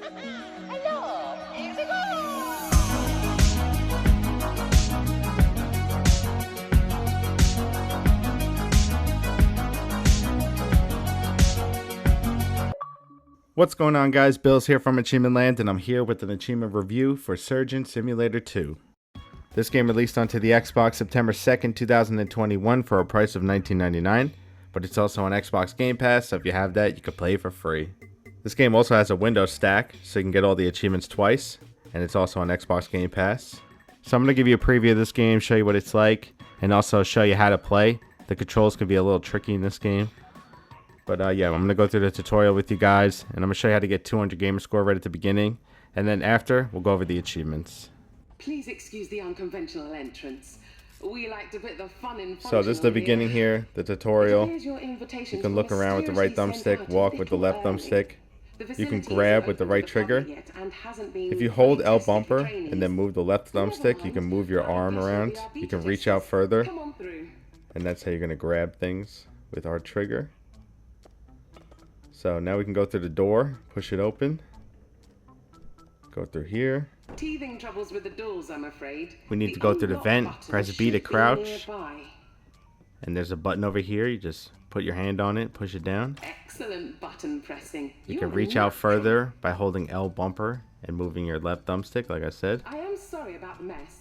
Alors, easy go! What's going on, guys? Billz here from AchievementLand, and I'm here with an achievement review for Surgeon Simulator 2. This game released onto the Xbox September 2nd, 2021 for a price of $19.99, but it's also on Xbox Game Pass, so if you have that, you can play it for free. This game also has a Windows stack, so you can get all the achievements twice, and it's also on Xbox Game Pass. So I'm going to give you a preview of this game, show you what it's like, and also show you how to play. The controls can be a little tricky in this game. But yeah, I'm going to go through the tutorial with you guys, and I'm going to show you how to get 200 gamer score right at the beginning. And then after, we'll go over the achievements. Please excuse the unconventional entrance. We like to put the fun in. So this is the beginning here, the tutorial. You can look around with the right thumbstick, walk with the left thumbstick. You can grab with the right trigger. If you hold L bumper and then move the left thumbstick, you can move your arm around. You can reach out further. And that's how you're going to grab things with our trigger. So now we can go through the door, push it open, go through here. Teething troubles with the doors, I'm afraid. We need to go through the vent, press B to crouch, and there's a button over here. You just put your hand on it, push it down. Excellent button pressing. You can reach out further by holding L bumper and moving your left thumbstick, like I said. I am sorry about the mess.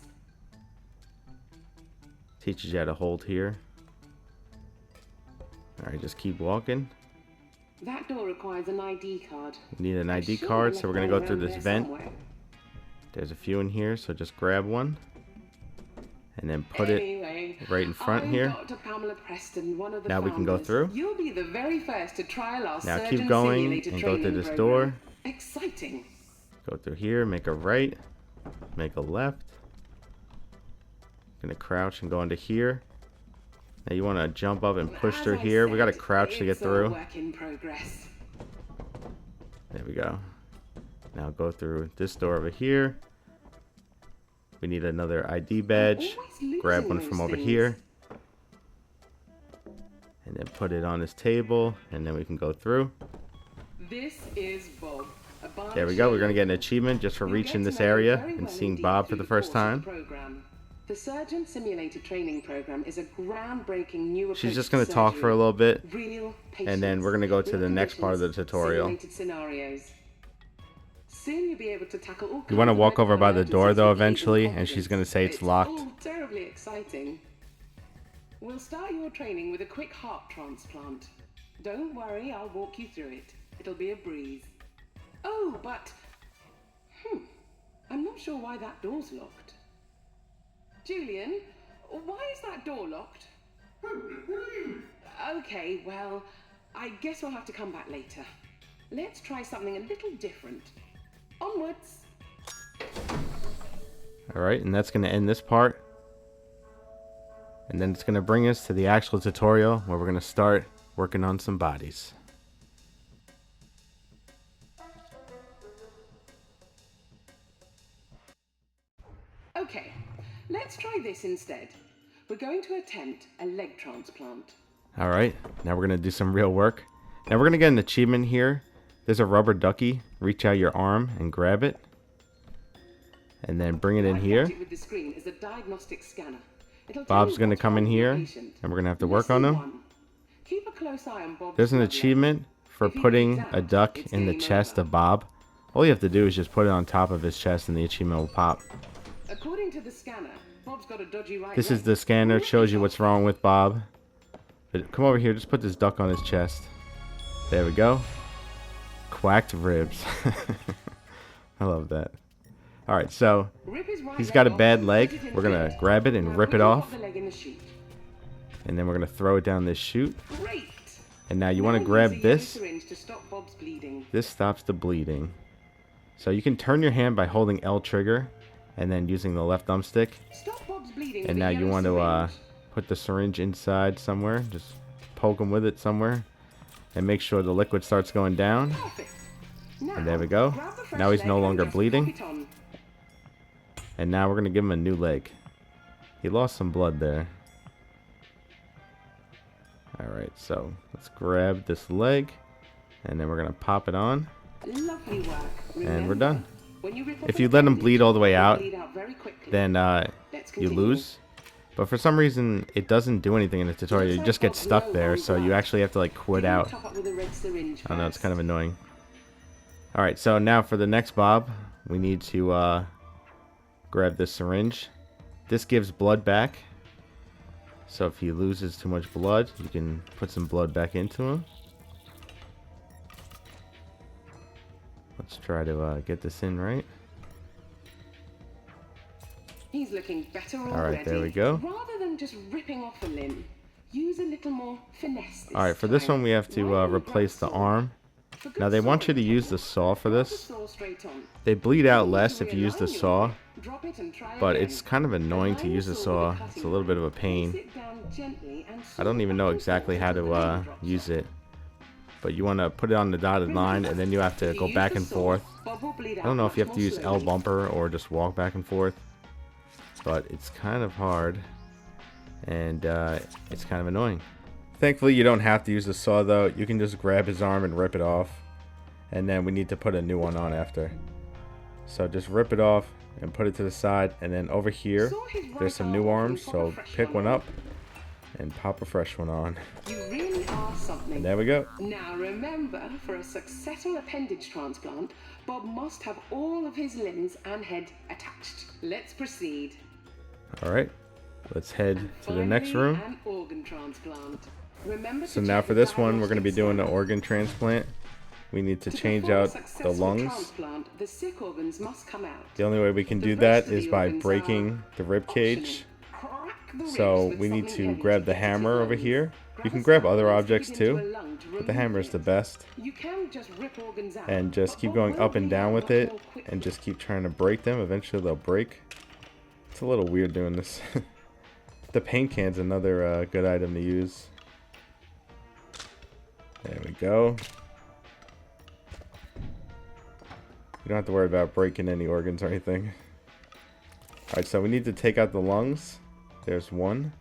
Teaches you how to hold here. Alright, just keep walking. That door requires an ID card. We need an ID card, so we're going to go through this vent. There's a few in here, so just grab one. And then put it right in front here. Now we can go through. You'll be the very first to trial our now keep going and go through this door. Exciting. Go through here, make a right, make a left. Gonna crouch and go into here. Now you want to jump up and push through here. We got to crouch to get through. There we go. Now go through this door over here. We need another ID badge. Grab one from over here. And then put it on this table. And then we can go through. This is Bob. There we go. We're going to get an achievement just for reaching this area and seeing Bob for the first time. The Surgeon Simulator Training Program is a groundbreaking new approach. She's just going to talk for a little bit, and then we're going to go to the next part of the tutorial. Soon you'll be able to tackle all you want to walk over by the door, though, eventually, and she's going to say it's locked. Oh, terribly exciting. We'll start your training with a quick heart transplant. Don't worry, I'll walk you through it. It'll be a breeze. Oh, but... I'm not sure why that door's locked. Julian, why is that door locked? Okay, well, I guess we'll have to come back later. Let's try something a little different. Onwards. Alright, and that's going to end this part. And then it's going to bring us to the actual tutorial where we're going to start working on some bodies. Okay. Let's try this instead. We're going to attempt a leg transplant. Alright, now we're going to do some real work. Now we're going to get an achievement here. There's a rubber ducky. Reach out your arm and grab it. And then bring it in here. Bob's going to come in here, and we're going to have to work on him. There's an achievement for putting a duck in the chest of Bob. All you have to do is just put it on top of his chest and the achievement will pop. According to the scanner, Bob's got a dodgy right this is the scanner. It shows you what's wrong with Bob. But come over here. Just put this duck on his chest. There we go. Quacked ribs. I love that. Alright, so he's got a bad leg. We're going to grab it and rip it off. And then we're going to throw it down this chute. And now you want to grab this. This stops the bleeding. So you can turn your hand by holding L trigger. And then using the left thumbstick. And now you want to put the syringe inside somewhere. Just poke him with it somewhere. And make sure the liquid starts going down. And there we go. Now he's no longer bleeding. And now we're going to give him a new leg. He lost some blood there. Alright, so let's grab this leg. And then we're going to pop it on. Lovely work. And we're Remember, done. when you rip off If an you let them appendage, bleed all the way they out, bleed out very quickly. then Let's you continue. lose. But for some reason, it doesn't do anything in the tutorial. You just get stuck there, so you actually have to like quit out. Top up with a red syringe I don't know, it's first. kind of annoying. Alright, so now for the next Bob, we need to grab this syringe. This gives blood back. So if he loses too much blood, you can put some blood back into him. Let's try to get this in right. He's looking better already. Alright, there we go. Rather than just ripping off a limb, use a little more finesse this Alright, for this time. one we have to Why don't you replace the grab a saw? arm. For good Now they want you to sawing use the technique, saw for grab the this. saw straight on. They bleed out Need less to if you use the realign your saw, grip, drop it and try but again. it's kind of annoying to Align use the the saw with saw. a It's a cutting little bit of a blade. pain. Place it down gently and I don't even know saw back and exactly forth how until the to blade drops use off. it. But you want to put it on the dotted line, and then you have to If go you back use and the saw, forth. Bob will bleed I out don't know if you much have to more use L slowly. bumper or just walk back and forth. But it's kind of hard. And it's kind of annoying. Thankfully, you don't have to use the saw, though. You can just grab his arm and rip it off. And then we need to put a new one on after. So just rip it off and put it to the side. And then over here, Saw his right there's some arm new off and arms. pop a So fresh pick one on. up and pop a fresh one on. You really are something. And there we go. Now remember, for a successful appendage transplant, Bob must have all of his limbs and head attached. Let's proceed. Alright, let's head to the next room. An organ transplant. Remember So to now check for the this one, we're going to be diagnostic doing an side. organ transplant. We need to change perform a out the successful lungs. transplant, the sick organs must come out. The only way we can The do rest that of the is by organs breaking are the rib cage. optional. Crack the So ribs with we need something to heavy grab the get it to hammer over lungs. here. You can a grab scalpel other and objects stick it into too, a lung to but the remove hammer is the it. best. You can just rip organs out, And just but keep Bob going will up and bleed down out with much it, more quickly. and just keep trying to break them. Eventually they'll break. It's a little weird doing this. The paint can's another good item to use. There we go. You don't have to worry about breaking any organs or anything. Alright, so we need to take out the lungs. There's one.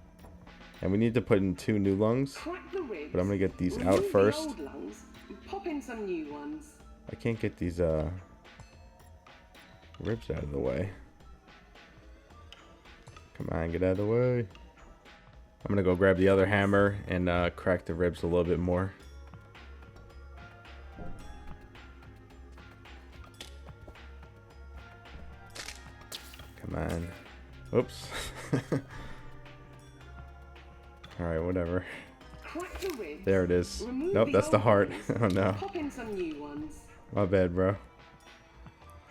And we need to put in 2 new lungs. Crack the ribs, But I'm going to get these remove out the first. old lungs, and pop in some new ones. I can't get these ribs out of the way. Come on, get out of the way. I'm going to go grab the other hammer and crack the ribs a little bit more. Come on. Oops. Alright, whatever. Crack the ribs. There it is. Remove Nope, that's the old heart. ones, Oh no. Pop in some new ones. My bad, bro.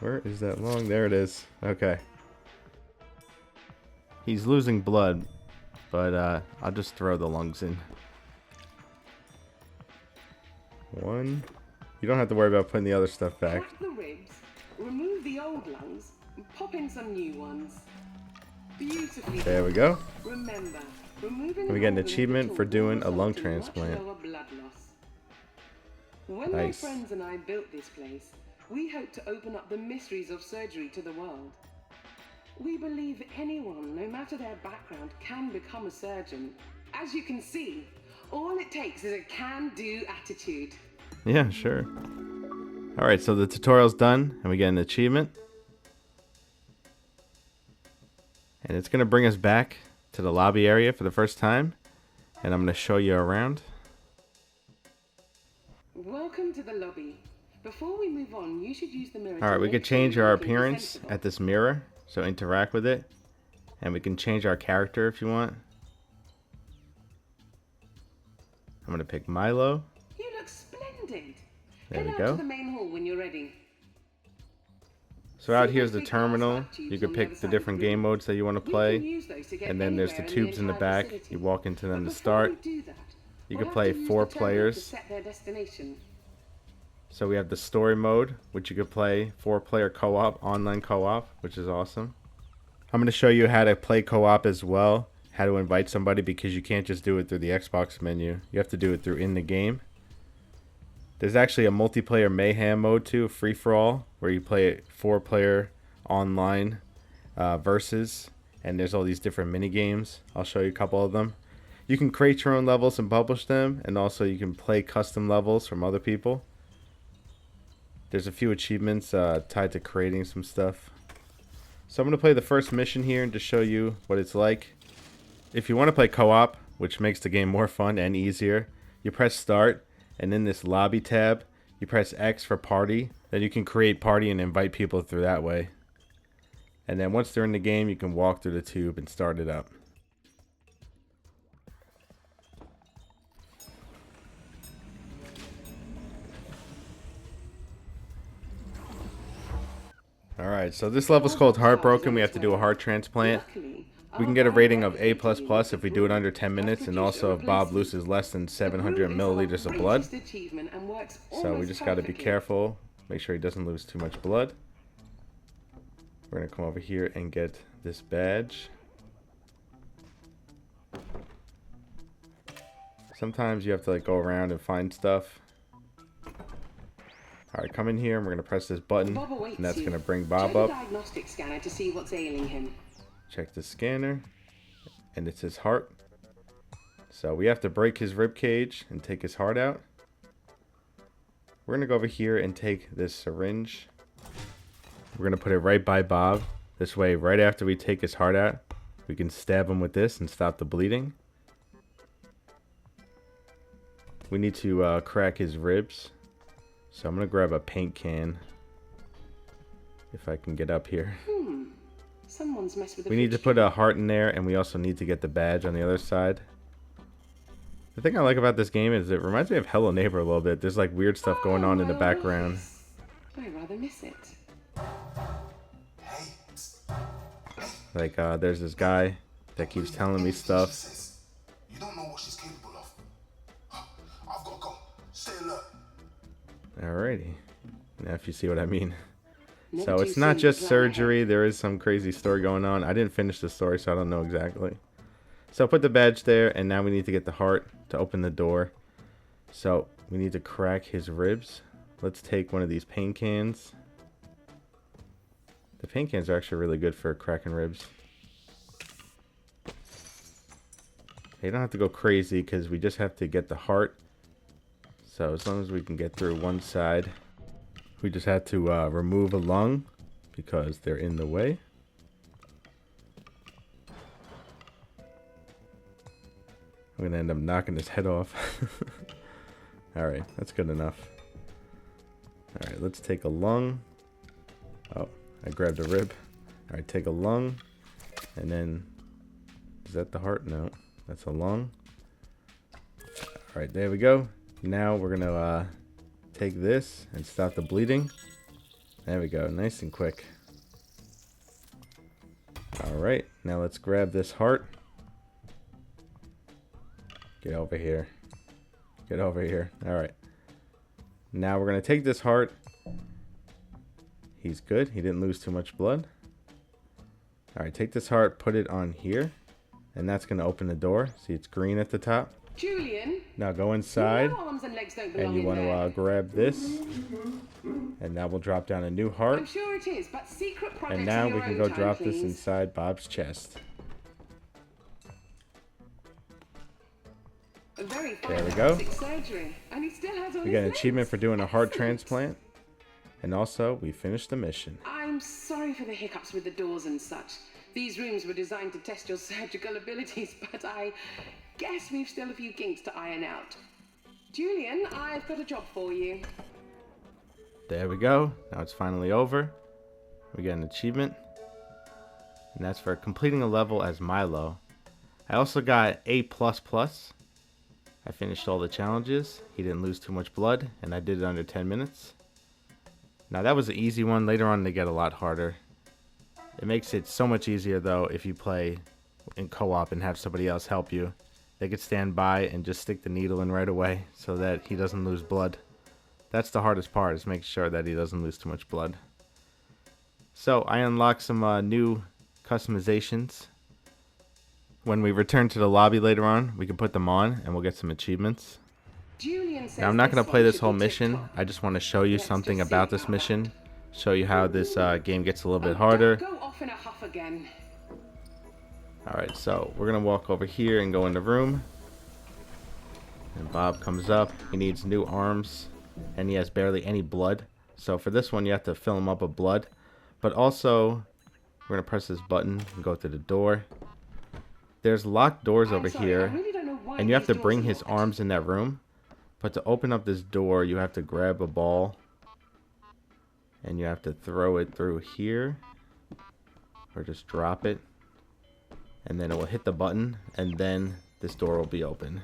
Where is that lung? There it is. Okay. He's losing blood, but I'll just throw the lungs in. 1. You don't have to worry about putting the other stuff back. Crack the ribs, remove the old lungs, and pop in some new ones. Beautifully There done. we go. Remember, removing And we get an organ of achievement the for tool doing will a lung result in much transplant. lower blood loss. When Nice. my friends and I built this place, we hoped to open up the mysteries of surgery to the world. We believe anyone, no matter their background, can become a surgeon. As you can see, all it takes is a can-do attitude. Yeah, sure. Alright, so the tutorial's done, and we get an achievement. And it's going to bring us back to the lobby area for the first time. And I'm going to show you around. Welcome to the lobby. Before we move on, you should use the mirror. Alright, to we make could sure change you're our looking appearance presentable. at this mirror. So interact with it. And we can change our character if you want. I'm going to pick Milo. You look splendid. There Head we out go. to the main hall when you're ready. So out See here's those the big glass terminal. light tubes You on could the pick other the side different of the game room? modes that you want to We play. can use those to get And then there's the anywhere tubes in the entire back. vicinity. You walk into them But to before start. we do that, You we'll can have play to use 4 the terminal to players. set their destination. So we have the story mode, which you could play 4-player co-op, online co-op, which is awesome. I'm going to show you how to play co-op as well, how to invite somebody, because you can't just do it through the Xbox menu. You have to do it through in the game. There's actually a multiplayer mayhem mode too, free-for-all, where you play 4-player online versus, and there's all these different mini games. I'll show you a couple of them. You can create your own levels and publish them, and also you can play custom levels from other people. There's a few achievements tied to creating some stuff. So I'm going to play the first mission here and just show you what it's like. If you want to play co-op, which makes the game more fun and easier, you press start, and in this lobby tab, you press X for party. Then you can create party and invite people through that way. And then once they're in the game, you can walk through the tube and start it up. Alright, so this level's called Heartbroken. We have to do a heart transplant. We can get a rating of A++ if we do it under 10 minutes, and also if Bob loses less than 700 milliliters of blood. So we just got to be careful, make sure he doesn't lose too much blood. We're going to come over here and get this badge. Sometimes you have to like go around and find stuff. Alright, come in here and we're going to press this button, and that's going to bring Bob up. Diagnostic scanner to see what's ailing him. Check the scanner, and it's his heart. So we have to break his rib cage and take his heart out. We're gonna go over here and take this syringe. We're gonna put it right by Bob. This way, right after we take his heart out, we can stab him with this and stop the bleeding. We need to crack his ribs. So I'm gonna grab a paint can. If I can get up here. Someone's messed with We need to put a heart in there, and we also need to get the badge on the other side. The thing I like about this game is it reminds me of Hello Neighbor a little bit. There's like weird stuff going on in the background. I'd rather miss it. Like there's this guy that keeps telling me stuff. You don't know what she's capable of. I've got to go. Stay alert. Alrighty. Now if you see what I mean. So it's not just surgery, there is some crazy story going on. I didn't finish the story, so I don't know exactly. So put the badge there, and now we need to get the heart to open the door. So we need to crack his ribs. Let's take one of these paint cans. The paint cans are actually really good for cracking ribs. You don't have to go crazy because we just have to get the heart. So as long as we can get through one side. We just had to remove a lung because they're in the way. I'm gonna end up knocking his head off. Alright, that's good enough. Alright, let's take a lung. Oh, I grabbed a rib. Alright, take a lung. And then, is that the heart? No, that's a lung. Alright, there we go. Now we're gonna take this and stop the bleeding. There we go, nice and quick. Alright, now let's grab this heart. Get over here. Get over here. Alright. Now we're going to take this heart. He's good. He didn't lose too much blood. Alright, take this heart, put it on here. And that's going to open the door. See, it's green at the top. Julian. Now go inside. No arms and legs don't And you belong want to grab this. And now we'll drop down a new heart. I'm sure it is, but secret projects And now in we your can own go time, drop please. this inside Bob's chest. A very fine There we go. plastic surgery, and he still has all We his got an legs. achievement for doing a heart Excellent. transplant. And also, we finished the mission. I'm sorry for the hiccups with the doors and such. These rooms were designed to test your surgical abilities, but I guess we've still a few kinks to iron out. Julian, I've got a job for you. There we go. Now it's finally over. We get an achievement. And that's for completing a level as Milo. I also got A++. I finished all the challenges. He didn't lose too much blood, and I did it under 10 minutes. Now that was an easy one. Later on they get a lot harder. It makes it so much easier though if you play in co-op and have somebody else help you. They could stand by and just stick the needle in right away so that he doesn't lose blood. That's the hardest part, is making sure that he doesn't lose too much blood. So I unlocked some new customizations. When we return to the lobby later on, we can put them on and we'll get some achievements. Julian says Now I'm not going this to play one this should whole be mission. TikTok. I just want to show you Let's something just see about this about mission. Show you how this game gets a little bit Oh, harder. don't go off in a huff again. Alright, so we're going to walk over here and go in the room. And Bob comes up. He needs new arms. And he has barely any blood. So for this one, you have to fill them up with blood. But also, we're going to press this button and go to the door. There's locked doors over here, and you have to bring his arms in that room. But to open up this door, you have to grab a ball, and you have to throw it through here, or just drop it, and then it will hit the button, and then this door will be open.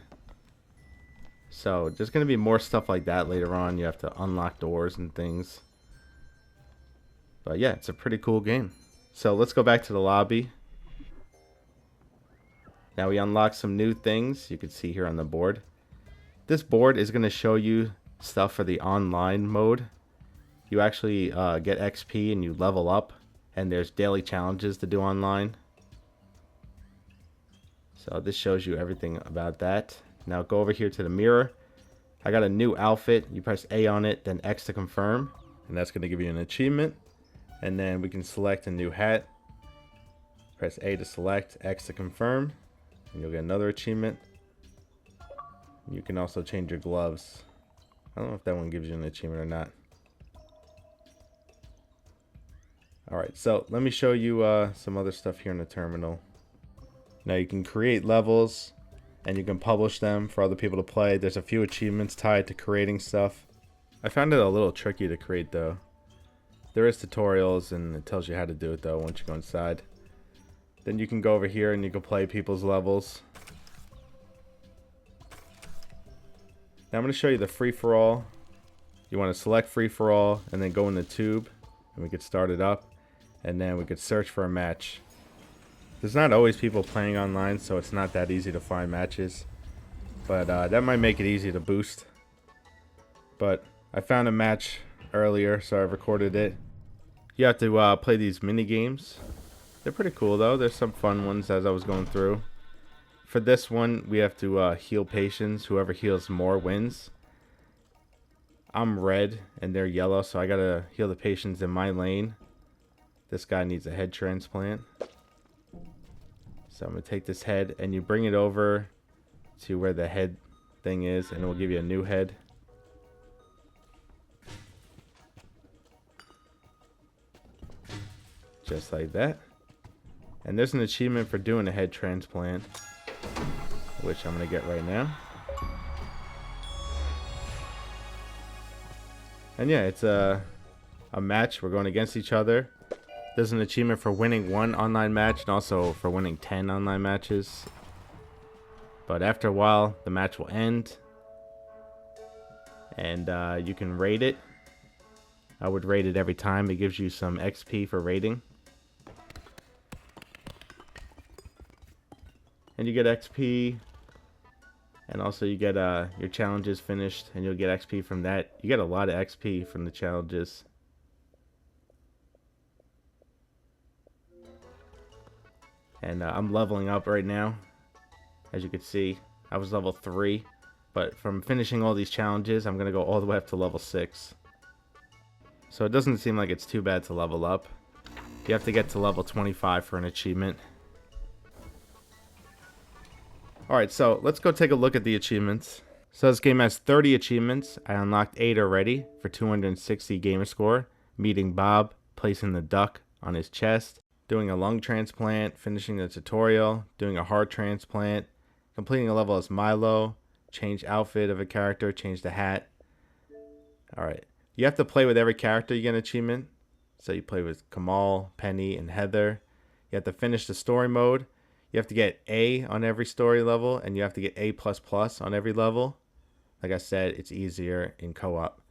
So there's going to be more stuff like that later on. You have to unlock doors and things. But yeah, it's a pretty cool game. So let's go back to the lobby. Now we unlock some new things. You can see here on the board. This board is going to show you stuff for the online mode. You actually get XP and you level up. And there's daily challenges to do online. So this shows you everything about that. Now go over here to the mirror. I got a new outfit. You press A on it, then X to confirm. And that's going to give you an achievement. And then we can select a new hat. Press A to select, X to confirm. And you'll get another achievement. You can also change your gloves. I don't know if that one gives you an achievement or not. Alright, so let me show you some other stuff here in the terminal. Now you can create levels and you can publish them for other people to play. There's a few achievements tied to creating stuff. I found it a little tricky to create though. There is tutorials and it tells you how to do it though once you go inside. Then you can go over here and you can play people's levels. Now I'm going to show you the free-for-all. You want to select free-for-all and then go in the tube and we could start it up. And then we could search for a match. There's not always people playing online, so it's not that easy to find matches. But that might make it easy to boost. But I found a match earlier, so I recorded it. You have to play these mini games. They're pretty cool though. There's some fun ones as I was going through. For this one, we have to heal patients. Whoever heals more wins. I'm red and they're yellow, so I gotta heal the patients in my lane. This guy needs a head transplant. So I'm gonna take this head and you bring it over to where the head thing is and it will give you a new head. Just like that. And there's an achievement for doing a head transplant, which I'm gonna get right now. And yeah, it's a match. We're going against each other. There's an achievement for winning 1 online match and also for winning 10 online matches. But after a while, the match will end. And you can rate it. I would rate it every time. It gives you some XP for rating. And you get XP. And also you get your challenges finished. And you'll get XP from that. You get a lot of XP from the challenges. And I'm leveling up right now. As you can see, I was level 3. But from finishing all these challenges, I'm going to go all the way up to level 6. So it doesn't seem like it's too bad to level up. You have to get to level 25 for an achievement. Alright, so let's go take a look at the achievements. So this game has 30 achievements. I unlocked 8 already for 260 gamer score. Meeting Bob, placing the duck on his chest, doing a lung transplant, finishing the tutorial, doing a heart transplant, completing a level as Milo, change outfit of a character, change the hat. Alright, you have to play with every character you get an achievement. So you play with Kamal, Penny, and Heather. You have to finish the story mode. You have to get A on every story level, and you have to get A++ on every level. Like I said, it's easier in co-op.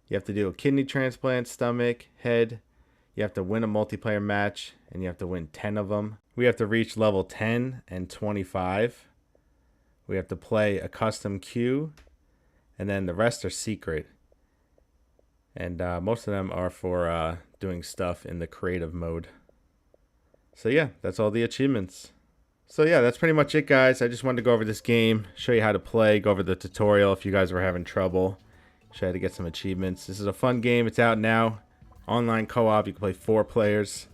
You have to do a kidney transplant, stomach, head. You have to win a multiplayer match, and you have to win 10 of them. We have to reach level 10 and 25. We have to play a custom queue, and then the rest are secret. And most of them are for doing stuff in the creative mode. So yeah, that's all the achievements. So yeah, that's pretty much it, guys. I just wanted to go over this game, show you how to play, go over the tutorial if you guys were having trouble, show you how to get some achievements. This is a fun game. It's out now. Online co-op. You can play 4 players.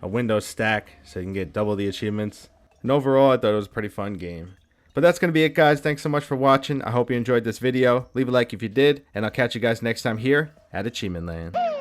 A Windows stack, so you can get double the achievements. And overall, I thought it was a pretty fun game. But that's going to be it, guys. Thanks so much for watching. I hope you enjoyed this video. Leave a like if you did, and I'll catch you guys next time here at AchievementLand.